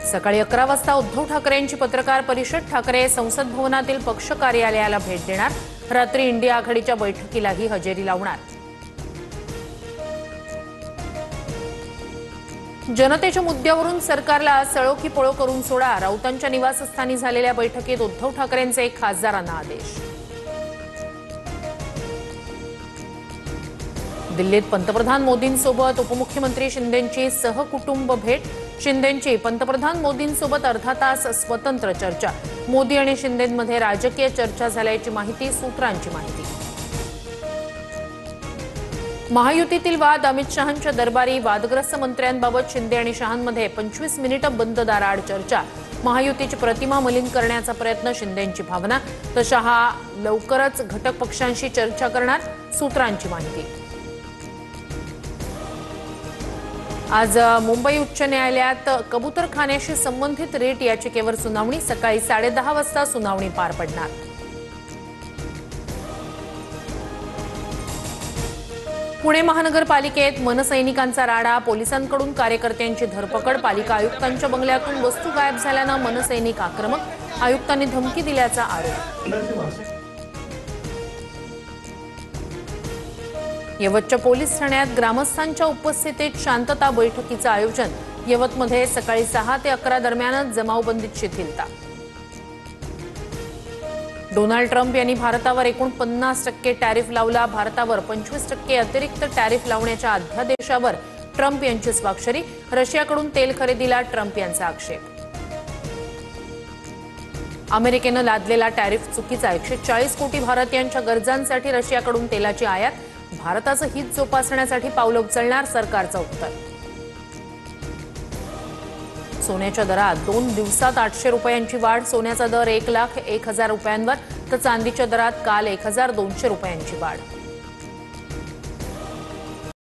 सकाळी 11 वाजता उद्धव ठाकरेंची पत्रकार परिषद। ठाकरे संसद भवनातील पक्ष कार्यालयाला भेट देणार। रात्री इंडिया आघाडीच्या बैठकीलाही हजेरी लावणार। जनतेच्या मुद्द्यावरून सरकारला सळो की पळो करून सोडा। राऊतांच्या निवासस्थानी झालेल्या बैठकीत उद्धव ठाकरेंचे खासदारांना आदेश। दिल्लीत पंतप्रधान मोदींसोबत उपमुख्यमंत्री शिंदेंची सहकुटुंब भेट। शिंदेंची पंतप्रधान मोदींसोबत अर्धा तास स्वतंत्र चर्चा। मोदी आणि शिंदेंमध्ये राजकीय चर्चा झाल्याची माहिती, सूत्रांची माहिती। महायुतीतील वाद, अमित शहांच्या दरबारी। वादग्रस्त मंत्र्यांबाबत शिंदे आणि शहांमध्ये 25 मिनिटं बंद दाराआड चर्चा। महायुतीची प्रतिमा मलिन करण्याचा प्रयत्न, शिंदेंची भावना। तर शहा लवकरच घटक पक्षांशी चर्चा करणार, सूत्रांची माहिती। आज मुंबई उच्च न्यायालयात कबूतरखान्याशी संबंधित रिट याचिकेवर सुनावणी। सकाळी 10:30 वाजता सुनावणी पार पडणार। पुणे महानगरपालिकेत मनसैनिकांचा राडा। पोलिसांकडून कार्यकर्त्यांची धरपकड। पालिका आयुक्तांच्या बंगल्यातून वस्तू गायब झाल्यानं मनसैनिक आक्रमक। आयुक्तांनी धमकी दिल्याचा आरोप। यवतच्या पोलीस ठाण्यात ग्रामस्थांच्या उपस्थितीत शांतता बैठकीचं आयोजन। यवतमध्ये सकाळी 6 ते 11 दरम्यान जमावबंदीत शिथिलता। डोनाल्ड ट्रम्प यांनी भारतावर एकूण 50% टॅरिफ लावला। भारतावर 25% अतिरिक्त टॅरिफ लावण्याच्या अध्यादेशावर ट्रम्प यांची स्वाक्षरी। रशियाकडून तेल खरेदीला ट्रम्प यांचा आक्षेप। अमेरिकेनं लादलेला टॅरिफ चुकीचा। 140 कोटी भारतीयांच्या गरजांसाठी रशियाकडून तेलाची आयात। भारताचं हित जोपासण्यासाठी पावलं उचलणार, सरकारचं उत्तर। सोन्याच्या दरात 2 दिवसात 800 रुपयांची वाढ। सोन्याचा दर 1,01,000 रुपयांवर, तर चांदीच्या दरात काल 1,200 रुपयांची वाढ।